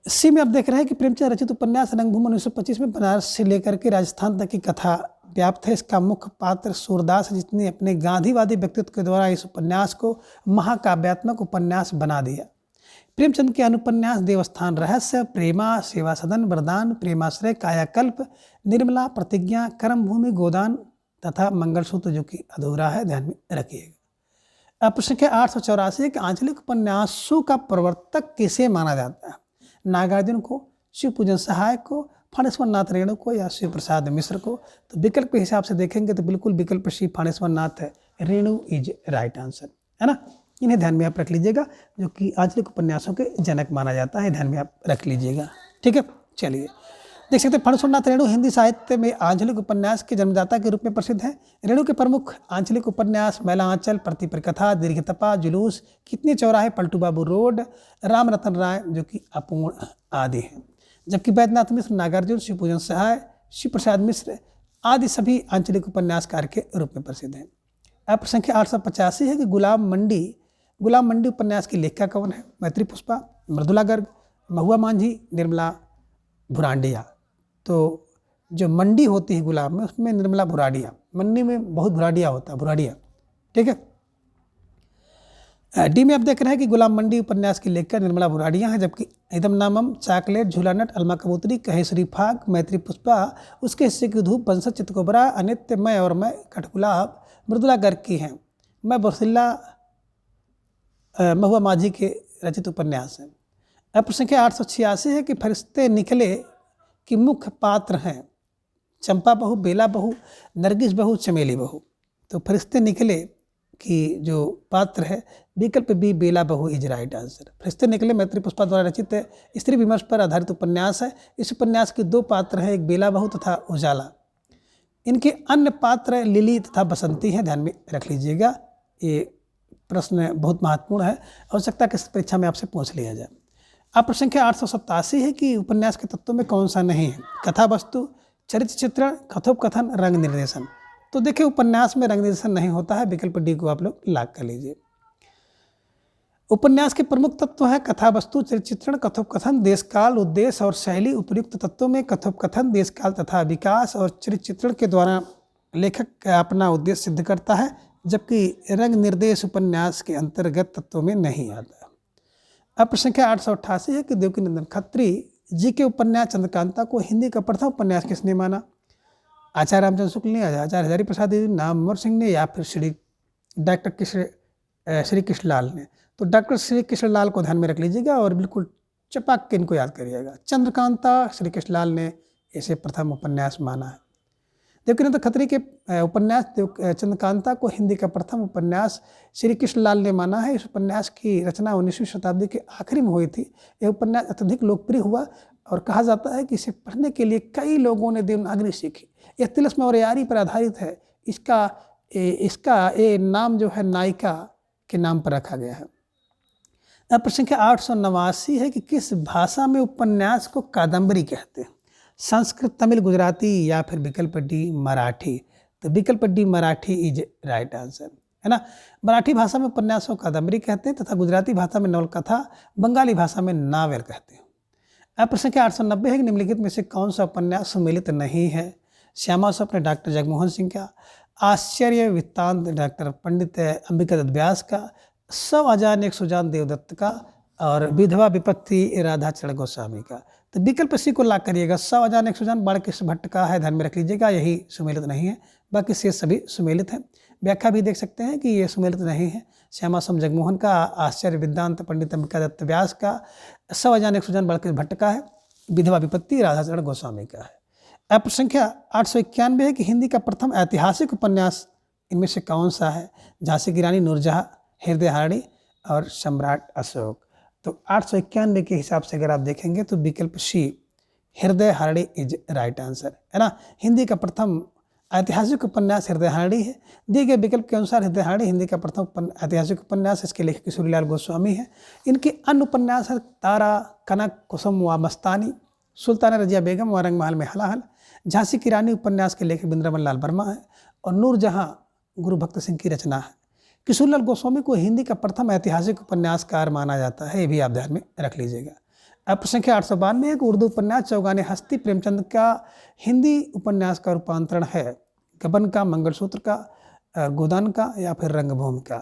सी में आप देख रहे हैं कि प्रेमचंद रचित उपन्यास रंगभूमि 1925 में बनारस से लेकर के राजस्थान तक की कथा व्याप्त है। इसका मुख्य पात्र सूरदास है, जिसने अपने गांधीवादी व्यक्तित्व के द्वारा इस उपन्यास को महाकाव्यात्मक उपन्यास बना दिया। प्रेमचंद के अनुपन्यास देवस्थान रहस्य, प्रेमा, सेवा सदन, वरदान, प्रेमाश्रय, कायाकल्प, निर्मला, प्रतिज्ञा, कर्मभूमि, गोदान तथा मंगलसूत्र जो कि अधूरा है, ध्यान में रखिएगा। अब प्रश्न 884 के आंचलिक उपन्यासों का प्रवर्तक किसे माना जाता है? नागार्जुन को, शिव पूजन सहायक को, फानेश्वर नाथ रेणु को या शिव प्रसाद मिश्र को। तो विकल्प के हिसाब से देखेंगे तो बिल्कुल विकल्प Shiv फानेश्वर Nath Renu is right answer, है ना। इन्हें ध्यान में आप रख लीजिएगा, जो कि आंचलिक उपन्यासों के जनक माना जाता है, ध्यान में आप रख लीजिएगा, ठीक है। चलिए देख सकते हैं फानेश्वर नाथ रेणु हिंदी साहित्य में आंचलिक उपन्यास के जन्मदाता के रूप में प्रसिद्ध हैं। रेणु के प्रमुख आंचलिक उपन्यास मैला आंचल, प्रतिप्रकथा, दीर्घतपा, जुलूस, कितने चौराहे, पलटू बाबू रोड, राम रतन राय जो कि अपूर्ण आदि हैं। जबकि बैद्यनाथ मिश्र, नागार्जुन, शिव पूजन सहाय, शिव प्रसाद मिश्र आदि सभी आंचलिक उपन्यासकार के रूप में प्रसिद्ध हैं। अब प्रश्न संख्या 885 है कि गुलाम मंडी उपन्यास की लेखिका कौन है? मैत्री पुष्पा, मृदुला गर्ग, महुआ मांझी, निर्मला भुरांडिया। तो जो मंडी होती है गुलाब में, उसमें निर्मला भुराडिया, मंडी में बहुत भुराडिया होता है, भुराडिया। ठीक है। डी में आप देख रहे हैं कि गुलाम मंडी उपन्यास की लेखक निर्मला भुराडिया हैं, जबकि इदम नामम, चाकलेट, झूला नट, अलमा कबूतरी, कहेश्वरी फाग, मैत्री पुष्पा, उसके हिस्से की धूप, बंसत, चितकोबरा, अनित्य, मैं और मैं, कठगुलाब, मृदुला गर्ग की हैं। मैं बरसिल्ला महुआ माझी के रचित उपन्यास हैं। अब प्रश्न संख्या 886 है कि फरिश्ते निकले कि मुख्य पात्र हैं चंपा बहू, बेला बहू, नरगिस बहू, चमेली बहू। तो फरिश्ते निकले कि जो पात्र है, विकल्प बी बेला बहू इज राइट आंसर। फरिश्ते निकले मैत्री पुष्पा द्वारा रचित स्त्री विमर्श पर आधारित उपन्यास है। इस उपन्यास के दो पात्र हैं, एक बेला बहू तथा उजाला। इनके अन्य पात्र लिली तथा बसंती हैं, ध्यान में रख लीजिएगा। ये प्रश्न बहुत महत्वपूर्ण है, हो सकता है कि इस परीक्षा में आपसे पूछ लिया जाए। अब प्रश्न संख्या 887 है कि उपन्यास के तत्वों में कौन सा नहीं है? कथा वस्तु, चरित्र चित्रण, कथोपकथन, रंग निर्देशन। तो देखिए, उपन्यास में रंग निर्देशन नहीं होता है, विकल्प डी को आप लोग लॉक कर लीजिए। उपन्यास के प्रमुख तत्व हैं कथा वस्तु, चरित्र चित्रण, कथोपकथन, देशकाल, उद्देश्य और शैली। उपर्युक्त तत्वों में कथोपकथन, देशकाल तथा विकास और चरित्र चित्रण के द्वारा लेखक अपना उद्देश्य सिद्ध करता है, जबकि रंग निर्देश उपन्यास के अंतर्गत तत्वों में नहीं आता। अब प्रश्न संख्या 888 है कि देवकीनंदन खत्री जी के उपन्यास चंद्रकांता को हिंदी का प्रथम उपन्यास किसने माना? आचार्य रामचंद्र शुक्ल ने, आचार्य हजारी प्रसाद नाम अमर सिंह ने, या फिर डॉक्टर श्री कृष्णलाल ने। तो डॉक्टर श्री कृष्णलाल को ध्यान में रख लीजिएगा और बिल्कुल चपाक के इनको याद करिएगा। चंद्रकांता श्री कृष्णलाल ने इसे प्रथम उपन्यास माना है। देवकीनंदन खत्री के उपन्यास चंद्रकांता को हिंदी का प्रथम उपन्यास श्री कृष्णलाल ने माना है। इस उपन्यास की रचना 19वीं शताब्दी के आखिरी में हुई थी। यह उपन्यास अत्यधिक लोकप्रिय हुआ और कहा जाता है कि इसे पढ़ने के लिए कई लोगों ने देवनागरी सीखी। यह तिलस्म और यारी पर आधारित है। इसका ये नाम जो है नायिका के नाम पर रखा गया है। अब प्रश्न संख्या 889 है कि किस भाषा में उपन्यास को कादम्बरी कहते हैं? संस्कृत, तमिल, गुजराती, या फिर विकल्प डी मराठी। तो विकल्प D Marathi is right answer, है ना। मराठी भाषा में उपन्यास को कादम्बरी कहते हैं तथा गुजराती भाषा में नवलकथा, बंगाली भाषा में नावल कहते हैं। अब प्रश्न संख्या 890 है कि निम्नलिखित में से कौन सा उपन्यास सम्मिलित नहीं है? श्यामा स्वप्न डॉक्टर जगमोहन सिंह का, आश्चर्य वृत्तांत डॉक्टर पंडित अंबिका दत्त व्यास का, 100 अजान 100 जान देवदत्त का, और विधवा विपत्ति राधाचरण गोस्वामी का। तो विकल्प सी को लॉक करिएगा। 100 अजान 100 जान बालकृष्ण भट्ट का है, ध्यान में रख लीजिएगा, यही सुमेलित नहीं है, बाकी शेष सभी सुमेलित हैं। व्याख्या भी देख सकते हैं कि ये सुमेलित नहीं है। श्यामा स्वप्न जगमोहन का, आश्चर्य वृत्तांत पंडित अंबिका दत्त व्यास का, 100 अजान 100 जान बालकृष्ण भट्ट का है, विधवा विपत्ति राधाचरण गोस्वामी का है। अब संख्या 891 है कि हिंदी का प्रथम ऐतिहासिक उपन्यास इनमें से कौन सा है? झांसी की रानी, नूरजहां, हृदय हारणी और सम्राट अशोक। तो 891 के हिसाब से अगर आप देखेंगे तो विकल्प सी हृदय हारणी इज राइट आंसर, है ना। हिंदी का प्रथम ऐतिहासिक उपन्यास हृदय हारणी है। दिए गए विकल्प के अनुसार हृदय हारणी हिंदी का प्रथम ऐतिहासिक उपन्यास, इसके लेखक किशोरीलाल गोस्वामी है। इनके अन्य उपन्यास है तारा, कनक, कुसुम व मस्तानी, सुल्तान रजिया बेगम व रंगमहल में हलाहल। झांसी की रानी उपन्यास के लेखक बिंद्रमन लाल वर्मा है और नूरजहां गुरु भक्त सिंह की रचना है। किशोरीलाल गोस्वामी को हिंदी का प्रथम ऐतिहासिक उपन्यासकार माना जाता है, ये भी आप ध्यान में रख लीजिएगा। अब प्रश्न संख्या 892 है कि उर्दू उपन्यास चौगाने हस्ती प्रेमचंद का हिंदी उपन्यास का रूपांतरण है गबन का, मंगलसूत्र का, गोदान का, या फिर रंगभूमि का।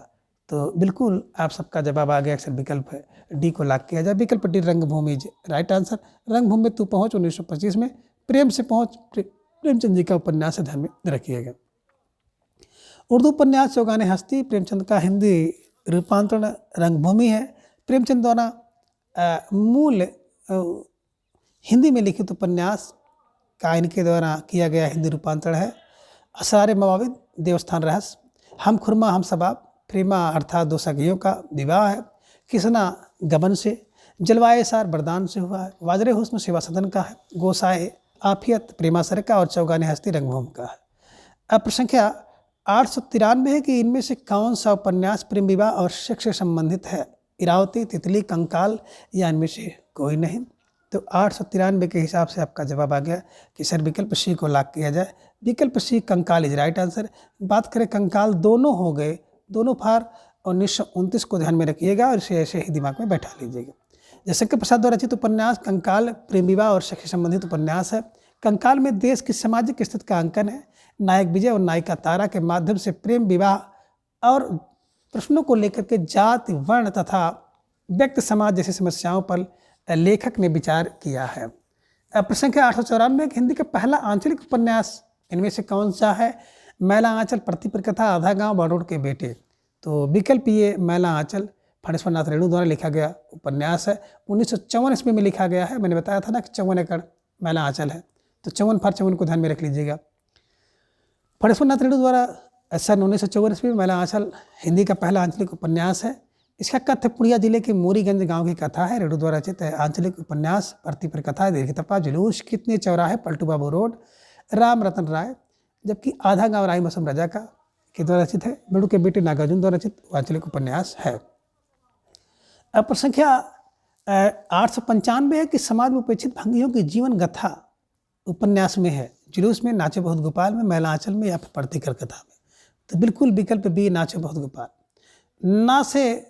तो बिल्कुल आप सबका जवाब आ गया, अक्सर विकल्प है डी को लॉक किया जाए। विकल्प डी रंगभूमि राइट आंसर। रंगभूमि में तू पहुँच 1925 में, प्रेम से पहुँच प्रेमचंद जी का उपन्यास है, ध्यान में रखिएगा। उर्दू उपन्यास चौगाने हस्ती प्रेमचंद का हिंदी रूपांतरण रंगभूमि है। प्रेमचंद द्वारा मूल हिंदी में लिखित उपन्यास का इनके द्वारा किया गया हिंदी रूपांतरण है असरार मवाविद, देवस्थान रहस्य, हम खुरमा हम सबाब, प्रेमा अर्थात दो सखियों का विवाह है, किसना गबन से, जलवाए सार बरदान से हुआ है, वाजरे हुस्न सेवा सदन का है, गोसाए आफियत प्रेमासर का, और चौगाने हस्ती रंगभूमि का है। अब प्रश्न संख्या 893 है कि इनमें से कौन सा उपन्यास प्रेम विवाह और सेक्स से संबंधित है? इरावती, तितली, कंकाल, या इनमें से कोई नहीं। तो 893 के हिसाब से आपका जवाब आ गया कि सर विकल्प सी को लॉक किया जाए। विकल्प सी कंकाल इज राइट आंसर। बात करें कंकाल, दोनों हो गए, दोनों फार 1929 को ध्यान में रखिएगा और इसे ऐसे ही दिमाग में बैठा लीजिएगा। जयशंकर प्रसाद द्वारा रचित उपन्यास कंकाल प्रेम विवाह और सखी संबंधित उपन्यास है। कंकाल में देश की सामाजिक स्थिति का अंकन है। नायक विजय और नायिका तारा के माध्यम से प्रेम विवाह और प्रश्नों को लेकर के जाति वर्ण तथा व्यक्ति समाज जैसी समस्याओं पर लेखक ने विचार किया है। प्रश्न संख्या 894 हिंदी का पहला आंचलिक उपन्यास इनमें से कौन सा है? मैला आंचल, प्रतिपर कथा, आधा गांव, बड़ोड़ के बेटे। तो विकल्प ये मैला आंचल फणेश्वर नाथ रेणु द्वारा लिखा गया उपन्यास है। 1954 ईस्वी में लिखा गया है। मैंने बताया था ना कि 54 एकड़ मैला आंचल है, तो 54 को ध्यान में रख लीजिएगा। फणेश्वर नाथ रेणु द्वारा सन 1954 ईस्वी में मैला आंचल हिंदी का पहला आंचलिक उपन्यास है। इसका कथ्य पुड़िया जिले के मोरीगंज गांव की कथा है। रेणु द्वारा रचित आंचलिक उपन्यास प्रतिपर कथा, दीर्घतपा, जुलूस, कितने चौराहे, पलटू बाबू रोड, राम रतन राय, जबकि आधा गांव राई मौसम राजा का के द्वारा रचित है। रेणु के बेटे नागार्जुन द्वारा रचित आंचलिक उपन्यास है। अब प्रश्न संख्या 895 है कि समाज में उपेक्षित भंगियों की जीवन गाथा उपन्यास में है। जुलूस में, नाचे बहुत गोपाल में, मैला आंचल में या फिर प्रतिकर कथा में। तो बिल्कुल विकल्प बी, नाचे बहुत गोपाल। ना से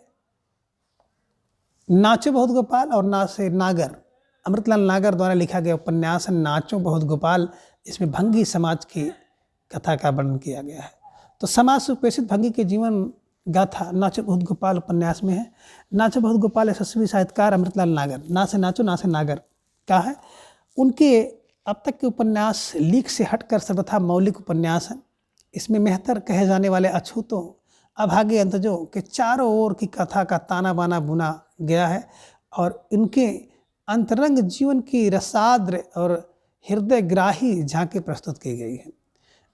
नाचो बहुत गोपाल और ना से नागर, अमृतलाल नागर द्वारा लिखा गया उपन्यास है नाचो बहुत गोपाल। इसमें भंगी समाज की कथा का वर्णन किया गया है। तो समाज से उपेक्षित भंगी के जीवन गाथा नाचो बहुत गोपाल उपन्यास में है। नाचो बहुत गोपाल यशस्वी साहित्यकार अमृतलाल नागर, ना से नाचो ना से नागर का है। उनके अब तक के उपन्यास लीक से हटकर सर्वथा मौलिक उपन्यास हैं। इसमें मेहतर कहे जाने वाले अछूतों, अभागे अंतजों के चारों ओर की कथा का ताना बाना बुना गया है और इनके अंतरंग जीवन की रसाद्र और हृदय ग्राही झांकी प्रस्तुत की गई है।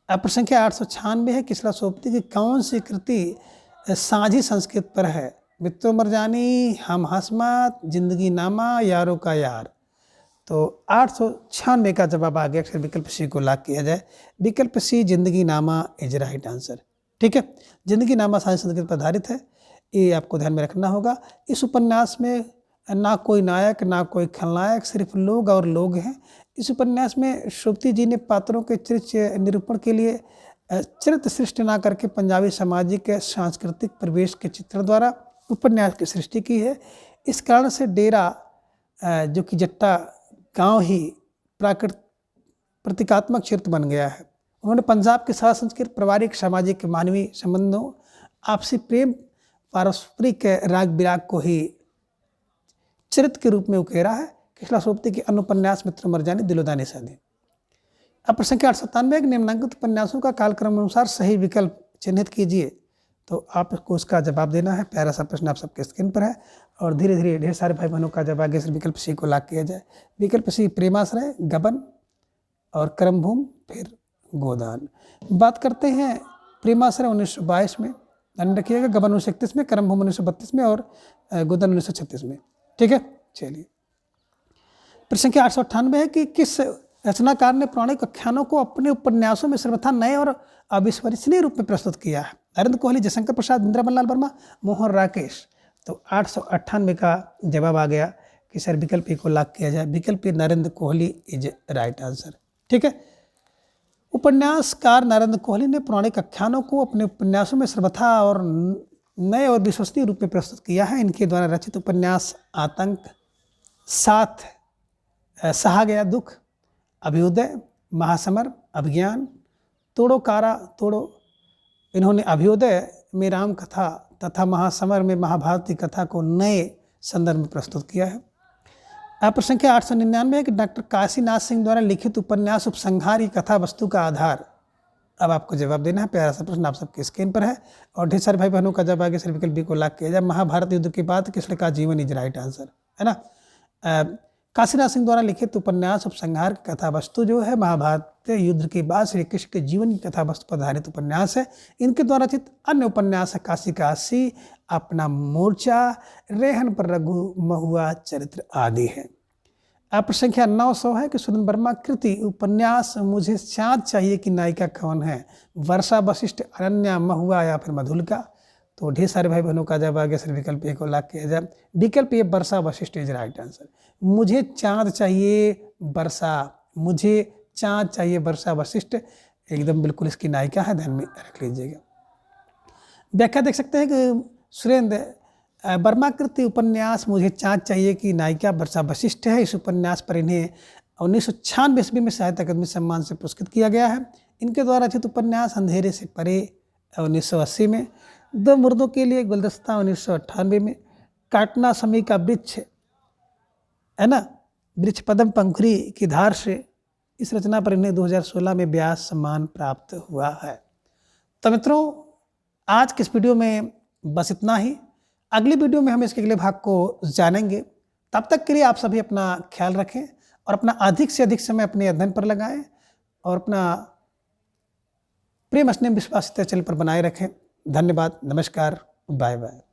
अब प्रश्न संख्या 896 है किसला सोबती की कौन सी कृति साझी संस्कृत पर है? मित्रों मरजानी, हम हसमत, जिंदगी नामा, यारों का यार। तो 896 का जवाब आ गया। अक्सर विकल्प सी को लॉक किया जाए। विकल्प सी जिंदगी नामा इज राइट आंसर। ठीक है, जिंदगी नामा साझी संस्कृत पर आधारित है, ये आपको ध्यान में रखना होगा। इस उपन्यास में ना कोई नायक ना कोई खलनायक, सिर्फ लोग और लोग हैं। इस उपन्यास में सोबती जी ने पात्रों के चरित्र निरूपण के लिए चरित्र सृष्टि ना करके पंजाबी सामाजिक सांस्कृतिक परिवेश के चित्रण द्वारा उपन्यास की सृष्टि की है। इस कारण से डेरा जो कि जट्टा गांव ही प्रतीकात्मक चरित्र बन गया है। उन्होंने पंजाब के साथ संस्कृत, पारिवारिक, सामाजिक, मानवीय संबंधों, आपसी प्रेम, पारस्परिक राग विराग को ही चरित्र के रूप में उकेरा है। किसला सोबती के अनुपन्यास मित्र मरजानी, दिलोदानी शादी। अब प्रश्न संख्या 897 निम्नांकित उपन्यासों का कालक्रम अनुसार सही विकल्प चिन्हित कीजिए। तो आपको उसका जवाब देना है। प्यारा सा प्रश्न आप सबके स्क्रीन पर है और धीरे धीरे ढेर सारे भाई बहनों का जवाब आगे से विकल्प सी को लॉक किया जाए। विकल्प सी प्रेमाश्रय, गबन और कर्मभूमि, फिर गोदान। बात करते हैं प्रेमाश्रय 1922 में, ध्यान रखिएगा। गबन 1931 में, कर्मभूमि 1932 में और गोदान 1936 में। ठीक है, चलिए। प्रश्न संख्या 898 है कि किस रचनाकार ने पौराणिक आख्यानों को अपने उपन्यासों में सर्वथा नए और अविस्मरणीय रूप में प्रस्तुत किया है? नरेंद्र कोहली, जयशंकर प्रसाद, इंदिराबन लाल वर्मा, मोहन राकेश। तो 898 का जवाब आ गया कि सर विकल्प ए को लॉक किया जाए। विकल्प A Narendra Kohli is right answer. ठीक है, उपन्यासकार नरेंद्र कोहली ने पौराणिक आख्यानों को अपने उपन्यासों में सर्वथा और नए और विश्वसनीय रूप में प्रस्तुत किया है। इनके द्वारा रचित उपन्यास आतंक, साथ सहा गया दुख, अभ्युदय, महासमर, अभिज्ञान, तोड़ो कारा तोड़ो। इन्होंने अभ्युदय में राम कथा तथा महासमर में महाभारत की कथा को नए संदर्भ में प्रस्तुत किया है। प्रश्न संख्या 899 है कि डॉक्टर काशीनाथ सिंह द्वारा लिखित उपन्यास उपसंहार की कथा वस्तु का आधार। अब आपको जवाब देना है। प्यारा सा प्रश्न आप सबके स्क्रीन पर है और ढेर सारे भाई बहनों का जवाब आगे से विकल्प बी को लॉक किया जाए। महाभारत युद्ध के बाद कृष्ण का जीवन इज राइट आंसर, है ना। काशीनाथ सिंह द्वारा लिखित उपन्यास उपसंहार की कथा वस्तु जो है महाभारत युद्ध के बाद श्री कृष्ण के जीवन की कथा वस्तु पर आधारित उपन्यास है। इनके द्वारा रचित अन्य उपन्यास है काशी का अस्सी, अपना मोर्चा, रेहन पर रघु, महुआ चरित्र आदि है। प्रश्न संख्या 900 है कि सुरेंद्र वर्मा कृति उपन्यास मुझे चाँद चाहिए की नायिका कौन है? वर्षा, वशिष्ठ, अरण्या, महुआ या फिर मधुलिका। तो ढेर सारे भाई बहनों का जवाब आगे से विकल्प ए को लॉक किया जाए। विकल्प ए वर्षा वशिष्ठ इज राइट आंसर। मुझे चाँद चाहिए वर्षा, मुझे चाँद चाहिए वर्षा वशिष्ठ एकदम बिल्कुल इसकी नायिका है, ध्यान में रख लीजिएगा। व्याख्या देख सकते हैं कि सुरेंद्र बर्माकृति उपन्यास मुझे चाँद चाहिए की नायिका वर्षा वशिष्ठ है। इस उपन्यास पर इन्हें 1996 ईस्वी में साहित्य अकादमी सम्मान से पुरस्कृत किया गया है। इनके द्वारा रचित उपन्यास अंधेरे से परे 1980 में, दो मुर्दों के लिए गुलदस्ता 1998 में, काटना समी का वृक्ष है ना, वृक्ष पद्म पंखुरी की धार से, इस रचना पर इन्हें 2016 में व्यास सम्मान प्राप्त हुआ है। तो मित्रों, आज के इस वीडियो में बस इतना ही। अगली वीडियो में हम इसके अगले भाग को जानेंगे। तब तक के लिए आप सभी अपना ख्याल रखें और अपना अधिक से अधिक समय अपने अध्ययन पर लगाएं और अपना प्रेम स्नेह विश्वास चैनल पर बनाए रखें। धन्यवाद, नमस्कार, बाय बाय।